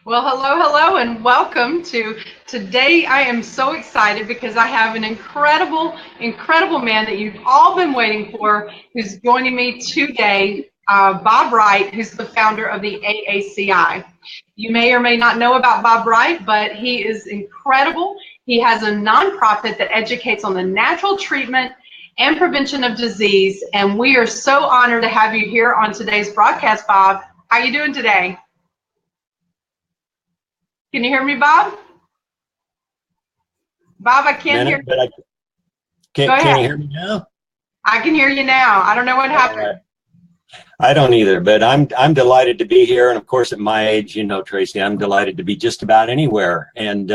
Well, hello, and welcome to today. I am so excited because I have an incredible man that you've all been waiting for who's joining me today, Bob Wright, who's the founder of the AACI. You may or may not know about Bob Wright, but he is incredible. He has a nonprofit that educates on the natural treatment and prevention of disease, and we are so honored to have you here on today's broadcast, Bob. How are you doing today? Can you hear me, Bob? Bob, I can't hear. But I Go can you ahead. hear me now? I can hear you now. I don't know what All right. happened. I don't either, but I'm delighted to be here, and of course, at my age, Tracy, I'm delighted to be just about anywhere. And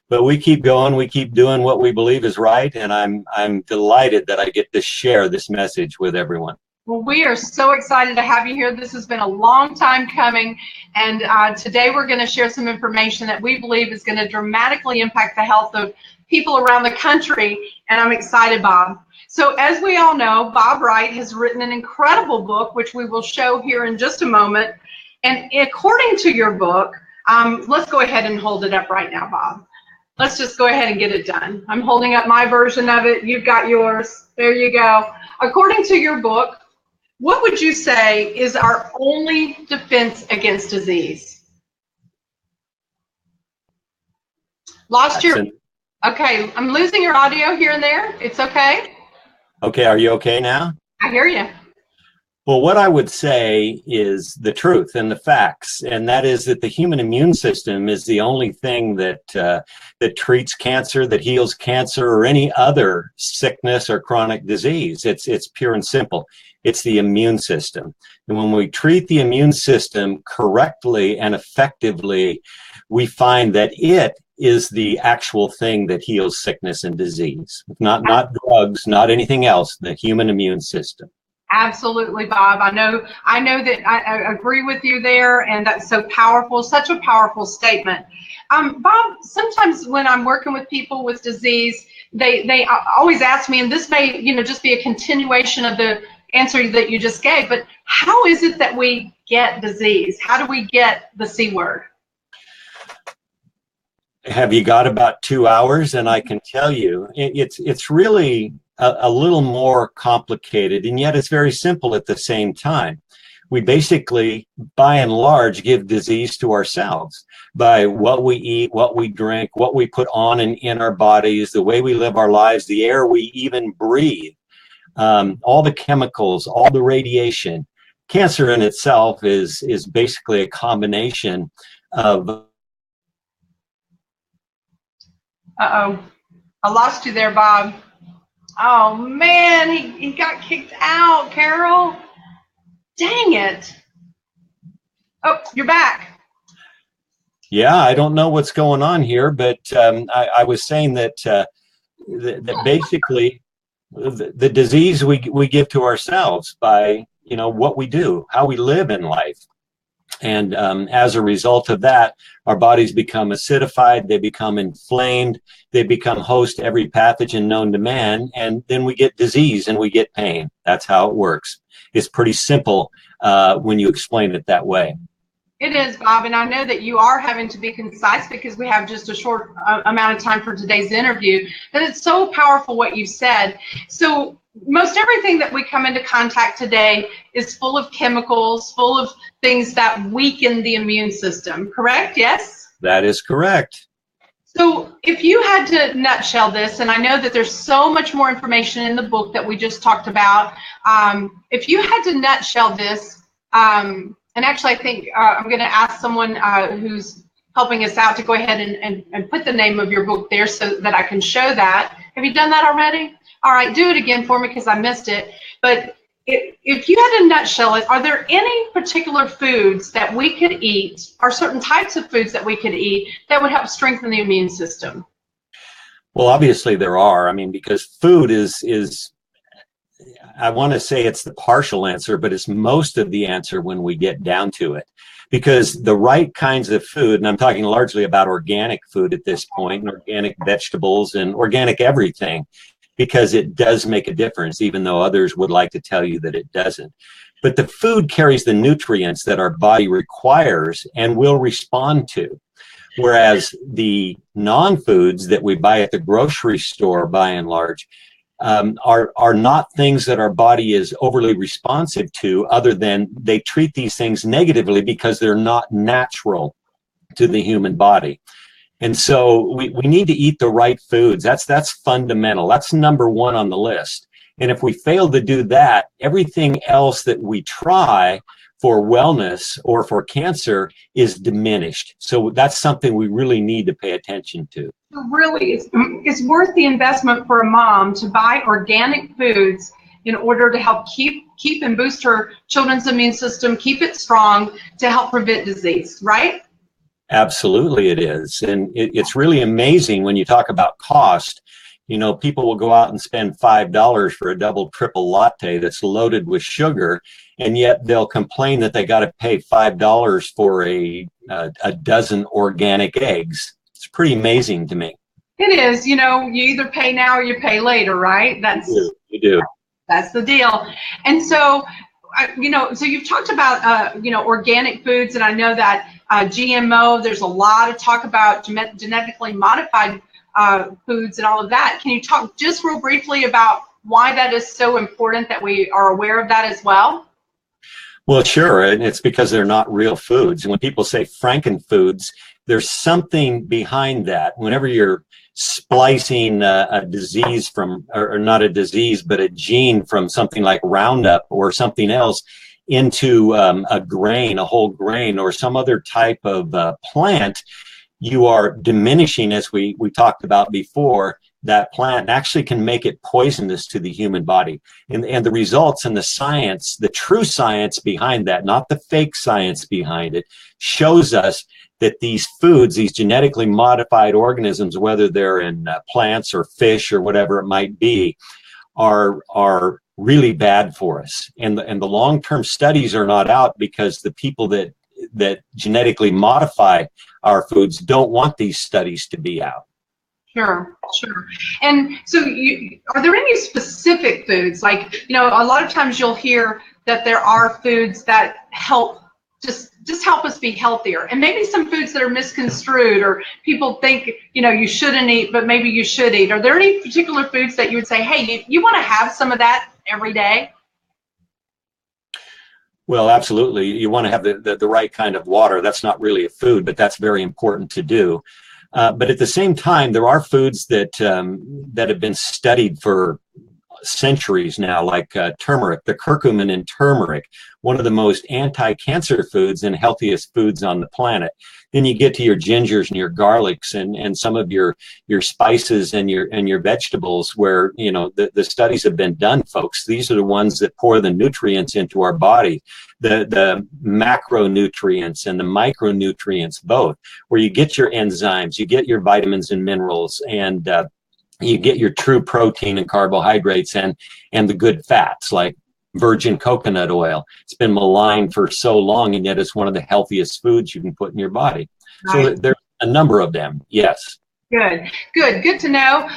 but we keep going, we keep doing what we believe is right, and I'm delighted that I get to share this message with everyone. Well, we are so excited to have you here. This has been a long time coming, and today we're going to share some information that we believe is going to dramatically impact the health of people around the country, and I'm excited, Bob. So as we all know, Bob Wright has written an incredible book, which we will show here in just a moment. And according to your book, let's go ahead and hold it up right now, Bob. Let's just go ahead and get it done. I'm holding up my version of it. You've got yours. There you go. According to your book, what would you say is our only defense against disease? Lost your, okay, I'm losing your audio here and there. It's okay. Okay, are you okay now? I hear you. Well, what I would say is the truth and the facts, and that is that the human immune system is the only thing that that treats cancer, that heals cancer, or any other sickness or chronic disease. It's pure and simple. It's the immune system. And when we treat the immune system correctly and effectively, we find that it is the actual thing that heals sickness and disease. Not drugs, not anything else, the human immune system. Absolutely, Bob. I know that I agree with you there, and that's so powerful, such a powerful statement. Bob, sometimes when I'm working with people with disease, they always ask me, and this may, just be a continuation of the answer that you just gave, but how is it that we get disease? How do we get the C word? Have you got about 2 hours? And I can tell you, it's really a little more complicated, and yet it's very simple at the same time. We basically, by and large, give disease to ourselves by what we eat, what we drink, what we put on and in our bodies, the way we live our lives, the air we even breathe, all the chemicals, all the radiation. Cancer in itself is basically a combination of... Uh-oh, I lost you there, Bob. Oh man, he got kicked out, Carol. Dang it. Oh, you're back. Yeah, I don't know what's going on here, but I was saying that that basically the disease we give to ourselves by what we do, how we live in life. And as a result of that, our bodies become acidified, they become inflamed, they become host to every pathogen known to man, and then we get disease and we get pain. That's how it works. It's pretty simple when you explain it that way. It is, Bob, and I know that you are having to be concise because we have just a short amount of time for today's interview, but it's so powerful what you said. So most everything that we come into contact today is full of chemicals, full of things that weaken the immune system, correct? Yes? That is correct. So if you had to nutshell this, and I know that there's so much more information in the book that we just talked about, if you had to nutshell this, and actually I think I'm going to ask someone who's helping us out to go ahead and put the name of your book there so that I can show that. Have you done that already? All right, do it again for me because I missed it. But if you had to nutshell it, are there any particular foods that we could eat, or certain types of foods that we could eat that would help strengthen the immune system? Well, obviously there are. I mean, because food is I want to say it's the partial answer, but it's most of the answer when we get down to it. Because the right kinds of food, and I'm talking largely about organic food at this point, and organic vegetables and organic everything, because it does make a difference, even though others would like to tell you that it doesn't. But the food carries the nutrients that our body requires and will respond to. Whereas the non-foods that we buy at the grocery store, by and large, are not things that our body is overly responsive to, other than they treat these things negatively because they're not natural to the human body. And so we need to eat the right foods. That's fundamental. That's number one on the list. And if we fail to do that, everything else that we try for wellness or for cancer is diminished. So that's something we really need to pay attention to. Really, it's worth the investment for a mom to buy organic foods in order to help keep and boost her children's immune system, keep it strong to help prevent disease, right? Absolutely it is. And it's really amazing when you talk about cost. You know, people will go out and spend $5 for a double, triple latte that's loaded with sugar, and yet they'll complain that they got to pay $5 for a dozen organic eggs. It's pretty amazing to me. It is. You know, you either pay now or you pay later, right? You do. That's the deal. And so, so you've talked about, organic foods, and I know that GMO, there's a lot of talk about genetically modified foods and all of that. Can you talk just real briefly about why that is so important that we are aware of that as well? Well, sure, and it's because they're not real foods. And when people say frankenfoods, there's something behind that. Whenever you're splicing a disease from, or not a disease, but a gene from something like Roundup or something else into a grain, a whole grain, or some other type of plant, you are diminishing, as we talked about before, that plant actually can make it poisonous to the human body. And the results and the science, the true science behind that, not the fake science behind it, shows us that these foods, these genetically modified organisms, whether they're in plants or fish or whatever it might be, are really bad for us. And the long-term studies are not out because the people that genetically modify our foods don't want these studies to be out. Sure. And so are there any specific foods, like, a lot of times you'll hear that there are foods that help, just help us be healthier, and maybe some foods that are misconstrued or people think, you shouldn't eat, but maybe you should eat. Are there any particular foods that you would say, hey, you want to have some of that every day? Well, absolutely. You want to have the right kind of water. That's not really a food, but that's very important to do. But at the same time, there are foods that have been studied for centuries now, like turmeric, the curcumin in turmeric, one of the most anti-cancer foods and healthiest foods on the planet. Then you get to your gingers and your garlics and some of your spices and your vegetables, where the studies have been done, folks. These are the ones that pour the nutrients into our body, the macronutrients and the micronutrients both, where you get your enzymes, you get your vitamins and minerals, and you get your true protein and carbohydrates and the good fats like virgin coconut oil. It's been maligned for so long, and yet it's one of the healthiest foods you can put in your body. Right. So there's a number of them. Yes. Good to know.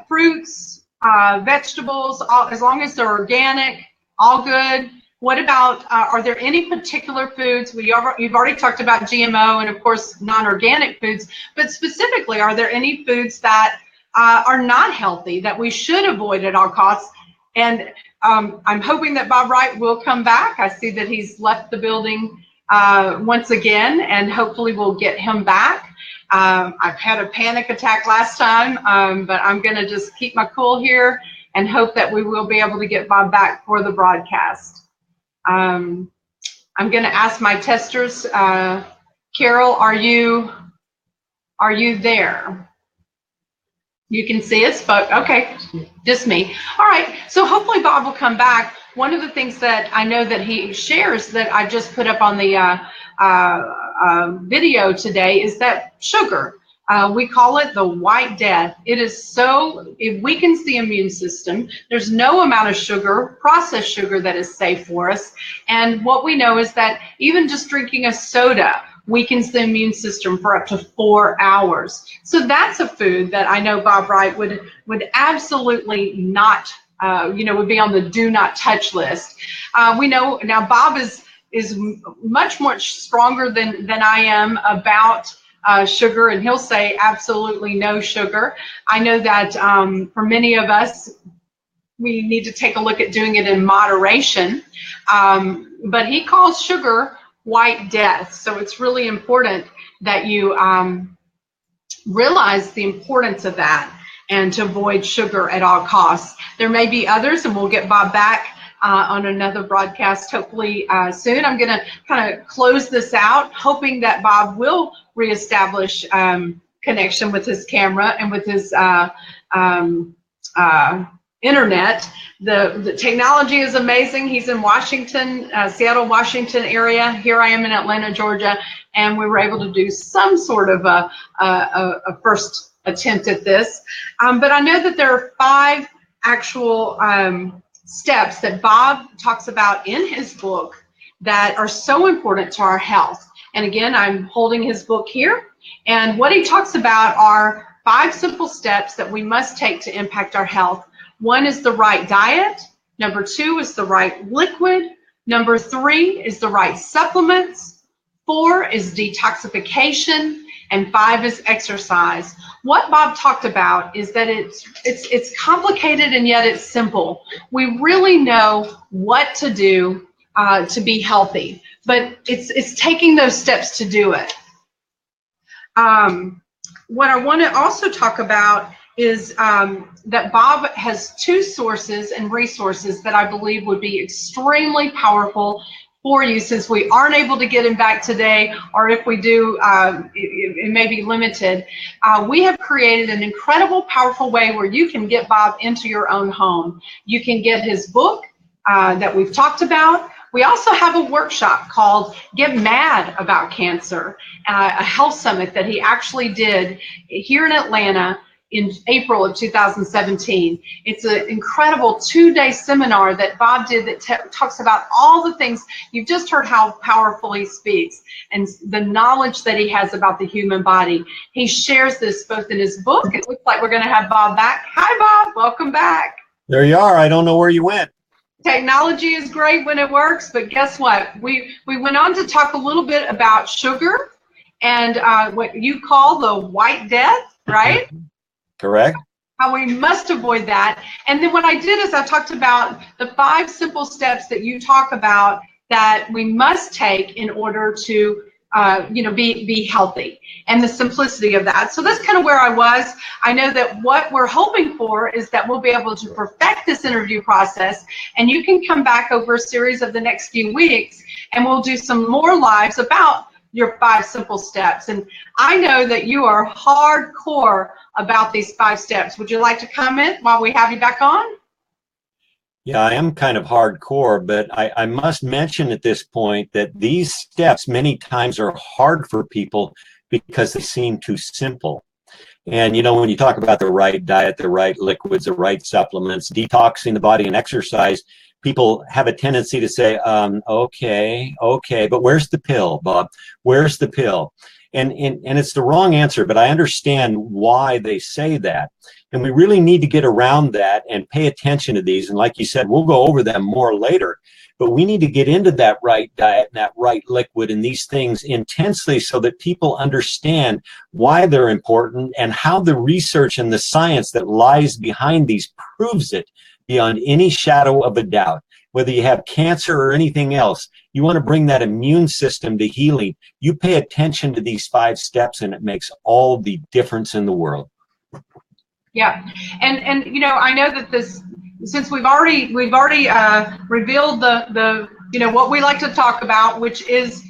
Fruits, vegetables, as long as they're organic, all good. What about, are there any particular foods, you've already talked about GMO and of course non-organic foods, but specifically, are there any foods that are not healthy that we should avoid at all costs? And I'm hoping that Bob Wright will come back. I see that he's left the building once again, and hopefully we'll get him back. I've had a panic attack last time, but I'm going to just keep my cool here and hope that we will be able to get Bob back for the broadcast. I'm going to ask my testers. Carol, are you there? You can see us, but okay, just me. All right, so hopefully Bob will come back. One of the things that I know that he shares that I just put up on the video today is that sugar. We call it the white death. It weakens the immune system. There's no amount of sugar, processed sugar, that is safe for us. And what we know is that even just drinking a soda weakens the immune system for up to 4 hours. So that's a food that I know Bob Wright would absolutely not would be on the do not touch list. We know now Bob is much stronger than I am about sugar, and he'll say absolutely no sugar. I know that for many of us, we need to take a look at doing it in moderation, but he calls sugar white death. So it's really important that you realize the importance of that and to avoid sugar at all costs. There may be others, and we'll get Bob back on another broadcast hopefully soon. I'm going to kind of close this out, hoping that Bob will reestablish connection with his camera and with his internet. The technology is amazing. He's in Washington, Seattle, Washington area. Here I am in Atlanta, Georgia, and we were able to do some sort of a first attempt at this. But I know that there are 5 actual steps that Bob talks about in his book that are so important to our health. And again, I'm holding his book here. And what he talks about are 5 simple steps that we must take to impact our health. 1 is the right diet. Number 2 is the right liquid. Number 3 is the right supplements. 4 is detoxification. And 5 is exercise. What Bob talked about is that it's complicated and yet it's simple. We really know what to do to be healthy, but it's taking those steps to do it. What I want to also talk about is that Bob has 2 sources and resources that I believe would be extremely powerful for you, since we aren't able to get him back today, or if we do, it may be limited. We have created an incredible, powerful way where you can get Bob into your own home. You can get his book that we've talked about. We also have a workshop called Get Mad About Cancer, a health summit that he actually did here in Atlanta in April of 2017. It's an incredible 2-day seminar that Bob did that talks about all the things. You've just heard how powerful he speaks and the knowledge that he has about the human body. He shares this both in his book. It looks like we're going to have Bob back. Hi, Bob. Welcome back. There you are. I don't know where you went. Technology is great when it works, but guess what? We went on to talk a little bit about sugar and what you call the white death, right? Correct. How we must avoid that. And then what I did is I talked about the 5 simple steps that you talk about that we must take in order to be healthy, and the simplicity of that. So that's kind of where I was. I know that what we're hoping for is that we'll be able to perfect this interview process, and you can come back over a series of the next few weeks, and we'll do some more lives about your 5 simple steps. And I know that you are hardcore about these 5 steps. Would you like to comment while we have you back on? Yeah, I am kind of hardcore, but I must mention at this point that these steps many times are hard for people because they seem too simple. And, when you talk about the right diet, the right liquids, the right supplements, detoxing the body and exercise, people have a tendency to say, okay, but where's the pill, Bob? Where's the pill? And it's the wrong answer, but I understand why they say that. And we really need to get around that and pay attention to these. And like you said, we'll go over them more later. But we need to get into that right diet and that right liquid and these things intensely so that people understand why they're important and how the research and the science that lies behind these proves it beyond any shadow of a doubt. Whether you have cancer or anything else, you want to bring that immune system to healing. You pay attention to these 5 steps and it makes all the difference in the world. Yeah, and I know that this, since we've already revealed the what we like to talk about, which is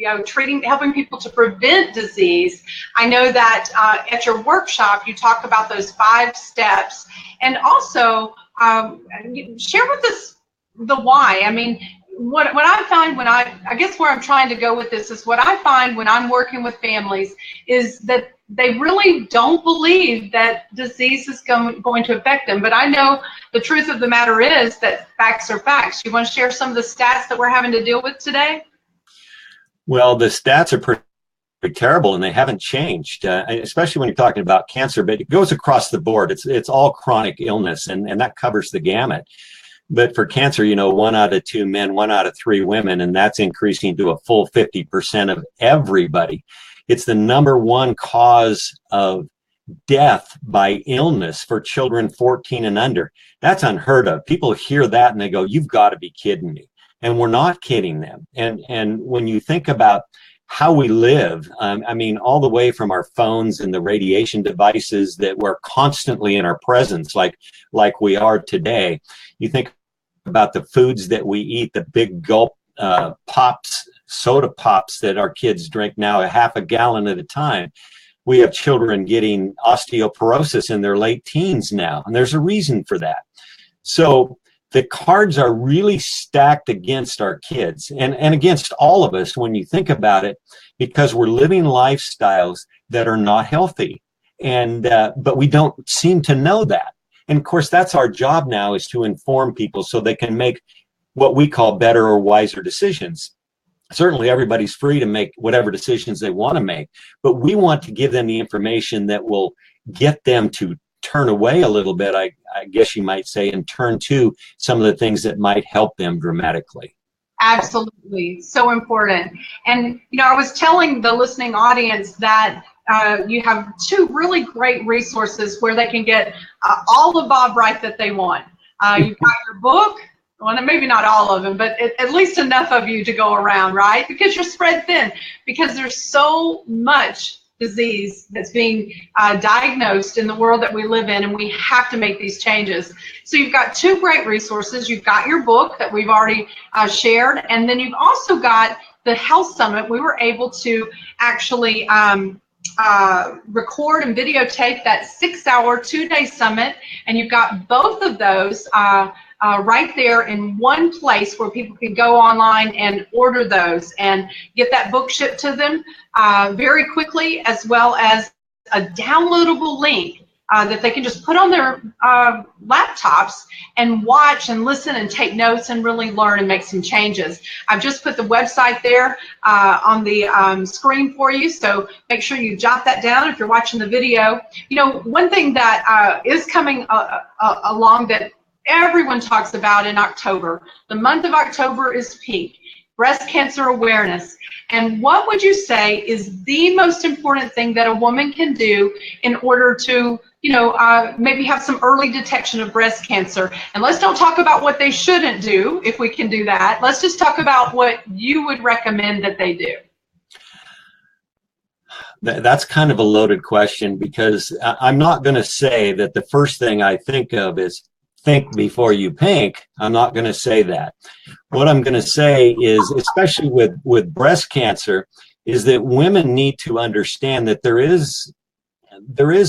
helping people to prevent disease. I know that at your workshop you talk about those 5 steps, and also share with us the why. I mean, what I find when I guess where I'm trying to go with this is what I find when I'm working with families is that they really don't believe that disease is going to affect them. But I know the truth of the matter is that facts are facts. You want to share some of the stats that we're having to deal with today? Well, the stats are pretty terrible, and they haven't changed, especially when you're talking about cancer, but it goes across the board. It's all chronic illness, and that covers the gamut. But for cancer, 1 out of 2 men, 1 out of 3 women, and that's increasing to a full 50% of everybody. It's the #1 cause of death by illness for children 14 and under. That's unheard of. People hear that and they go, "You've got to be kidding me." And we're not kidding them. And when you think about how we live, all the way from our phones and the radiation devices that we're constantly in our presence, like we are today. You think about the foods that we eat, the big gulp pops, soda pops that our kids drink now, a half a gallon at a time. We have children getting osteoporosis in their late teens now, and there's a reason for that. So the cards are really stacked against our kids and against all of us when you think about it, because we're living lifestyles that are not healthy, and but we don't seem to know that. And of course, that's our job now, is to inform people so they can make what we call better or wiser decisions. Certainly everybody's free to make whatever decisions they want to make, but we want to give them the information that will get them to turn away a little bit, I guess you might say, and turn to some of the things that might help them dramatically. Absolutely. So important. And, I was telling the listening audience that you have 2 really great resources where they can get all of Bob Wright that they want. You've got your book. Well, maybe not all of them, but at least enough of you to go around, right? Because you're spread thin, because there's so much disease that's being diagnosed in the world that we live in, and we have to make these changes. So you've got 2 great resources. You've got your book that we've already shared, and then you've also got the Health Summit. We were able to actually record and videotape that 6-hour 2-day summit, and you've got both of those right there in one place where people can go online and order those and get that book shipped to them very quickly, as well as a downloadable link that they can just put on their laptops and watch and listen and take notes and really learn and make some changes. I've just put the website there on the screen for you, so make sure you jot that down if you're watching the video. One thing that is coming along that everyone talks about in October. The month of October is peak, breast cancer awareness. And what would you say is the most important thing that a woman can do in order to, maybe have some early detection of breast cancer? And let's don't talk about what they shouldn't do, if we can do that. Let's just talk about what you would recommend that they do. That's kind of a loaded question, because I'm not going to say that the first thing I think of is think before you pink. I'm not going to say that. What I'm going to say is, especially with breast cancer, is that women need to understand that there is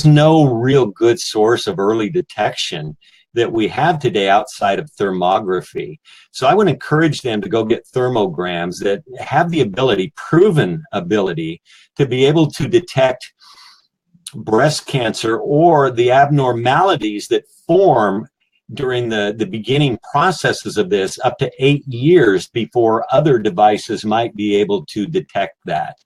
no real good source of early detection that we have today outside of thermography. So I would encourage them to go get thermograms that have the ability, proven ability, to be able to detect breast cancer or the abnormalities that form during the beginning processes of this, up to 8 years before other devices might be able to detect that.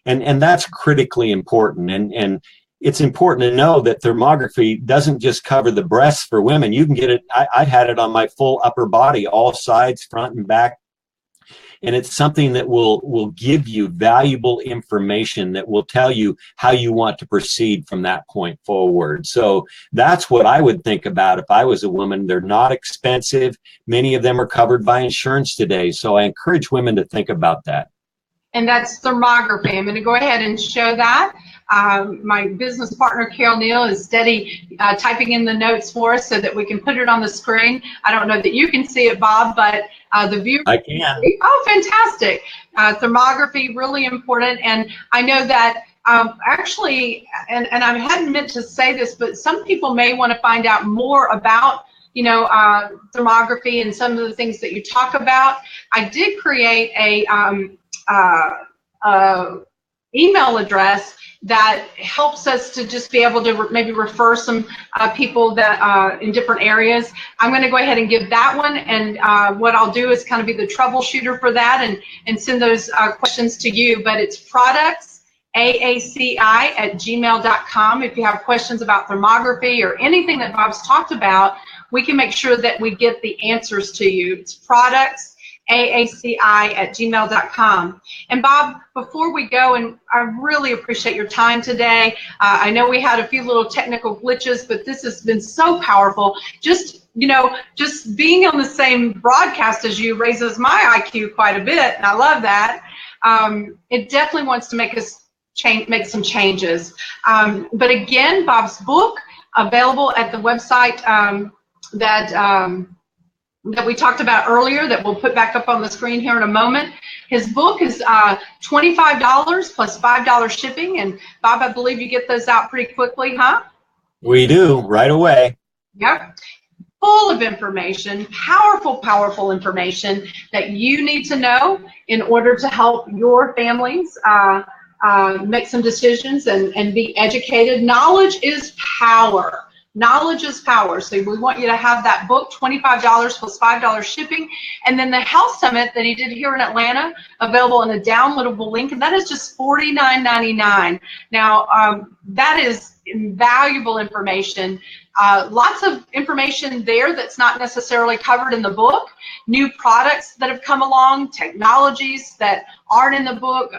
And that's critically important. And it's important to know that thermography doesn't just cover the breasts for women. You can get it. I had it on my full upper body, all sides, front and back. And it's something that will give you valuable information that will tell you how you want to proceed from that point forward. So that's what I would think about if I was a woman. They're not expensive. Many of them are covered by insurance today. So I encourage women to think about that. And that's thermography. I'm going to go ahead and show that. My business partner, Carol Neal, is steady typing in the notes for us so that we can put it on the screen. I don't know that you can see it, Bob, but the viewer I can. Oh, fantastic. Thermography, really important. And I know that actually, and I hadn't meant to say this, but some people may want to find out more about thermography and some of the things that you talk about. I did create a email address that helps us to just be able to maybe refer some people that in different areas. I'm going to go ahead and give that one, and what I'll do is kind of be the troubleshooter for that and send those questions to you. But it's products AACI@gmail.com. If you have questions about thermography or anything that Bob's talked about, we can make sure that we get the answers to you. It's products, AACI@gmail.com. And Bob, before we go, and I really appreciate your time today. I know we had a few little technical glitches, but this has been so powerful. Just being on the same broadcast as you raises my IQ quite a bit, and I love that. It definitely wants to make us make some changes. But again, Bob's book available at the website that we talked about earlier, that we'll put back up on the screen here in a moment. His book is $25 plus $5 shipping. And Bob, I believe you get those out pretty quickly, huh? We do, right away. Yep. Full of information, powerful information that you need to know in order to help your families make some decisions and be educated. Knowledge is power. Knowledge is power. So we want you to have that book, $25 plus $5 shipping. And then the Health Summit that he did here in Atlanta, available in a downloadable link, and that is just $49.99. Now, that is invaluable information. Lots of information there that's not necessarily covered in the book. New products that have come along, technologies that aren't in the book,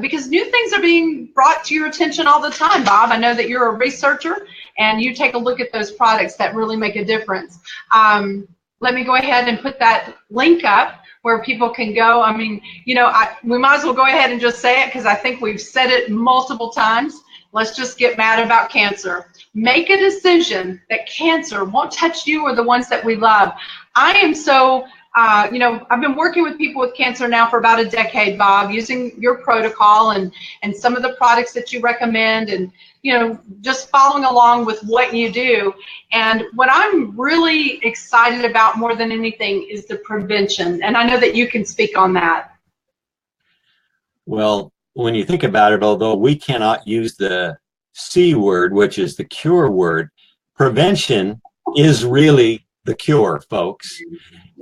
because new things are being brought to your attention all the time, Bob. I know that you're a researcher, and you take a look at those products that really make a difference. Let me go ahead and put that link up where people can go. I mean, we might as well go ahead and just say it, because I think we've said it multiple times. Let's just get mad about cancer. Make a decision that cancer won't touch you or the ones that we love. I am so, I've been working with people with cancer now for about a decade, Bob, using your protocol and some of the products that you recommend, and, just following along with what you do. And what I'm really excited about more than anything is the prevention. And I know that you can speak on that. Well, when you think about it, although we cannot use the C word, which is the cure word, prevention is really the cure, folks.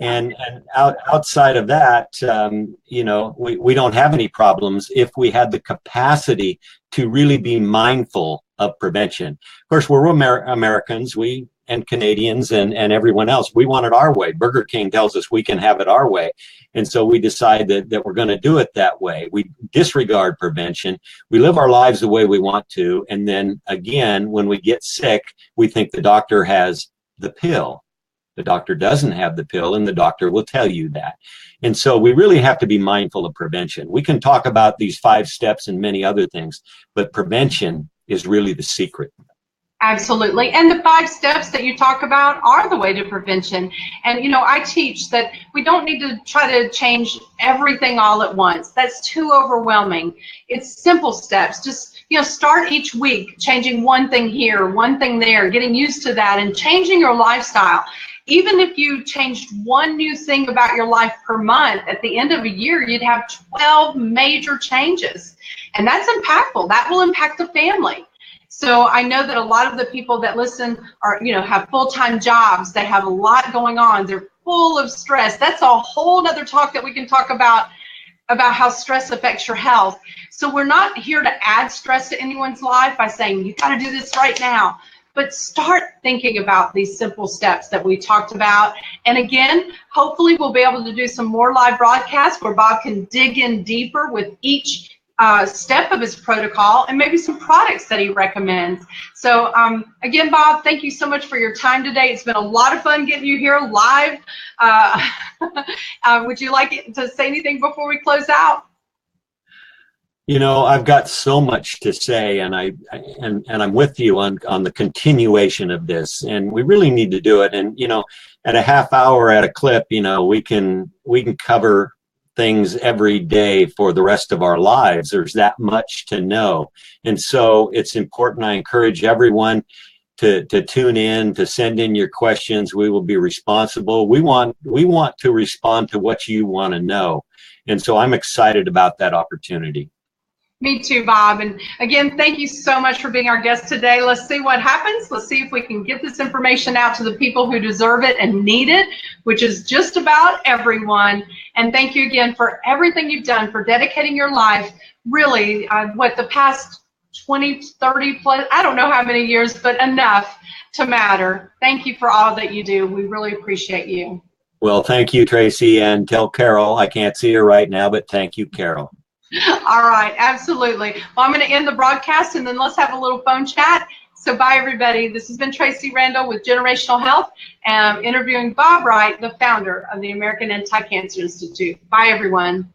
And outside of that, we don't have any problems if we had the capacity to really be mindful of prevention. Of course, we're Americans, and Canadians and everyone else, we want it our way. Burger King tells us we can have it our way. And so we decide that we're going to do it that way. We disregard prevention. We live our lives the way we want to. And then again, when we get sick, we think the doctor has the pill. The doctor doesn't have the pill, and the doctor will tell you that. And so we really have to be mindful of prevention. We can talk about these 5 steps and many other things, but prevention is really the secret. Absolutely. And the 5 steps that you talk about are the way to prevention. And, I teach that we don't need to try to change everything all at once. That's too overwhelming. It's simple steps. Just, start each week changing one thing here, one thing there, getting used to that, and changing your lifestyle. Even if you changed one new thing about your life per month, at the end of a year, you'd have 12 major changes. And that's impactful. That will impact the family. So I know that a lot of the people that listen are, have full-time jobs. They have a lot going on. They're full of stress. That's a whole other talk that we can talk about how stress affects your health. So we're not here to add stress to anyone's life by saying, you got to do this right now. But start thinking about these simple steps that we talked about. And again, hopefully we'll be able to do some more live broadcasts where Bob can dig in deeper with each step of his protocol and maybe some products that he recommends. So again, Bob, thank you so much for your time today. It's been a lot of fun getting you here live. Would you like to say anything before we close out? I've got so much to say, and I'm with you on the continuation of this, and we really need to do it. And at a half hour at a clip, we can cover things every day for the rest of our lives. There's that much to know, and so it's important. I encourage everyone to tune in, to send in your questions. We will be responsible. We want to respond to what you want to know, and so I'm excited about that opportunity. Me too, Bob. And again, thank you so much for being our guest today. Let's see what happens. Let's see if we can get this information out to the people who deserve it and need it, which is just about everyone. And thank you again for everything you've done, for dedicating your life really, what, the past 20, 30 plus, I don't know how many years, but enough to matter. Thank you for all that you do. We really appreciate you. Well, thank you, Tracy, and tell Carol, I can't see her right now, but thank you, Carol. All right, absolutely. Well, I'm going to end the broadcast, and then let's have a little phone chat. So bye, everybody. This has been Tracy Randall with Generational Health, and I'm interviewing Bob Wright, the founder of the American Anti-Cancer Institute. Bye, everyone.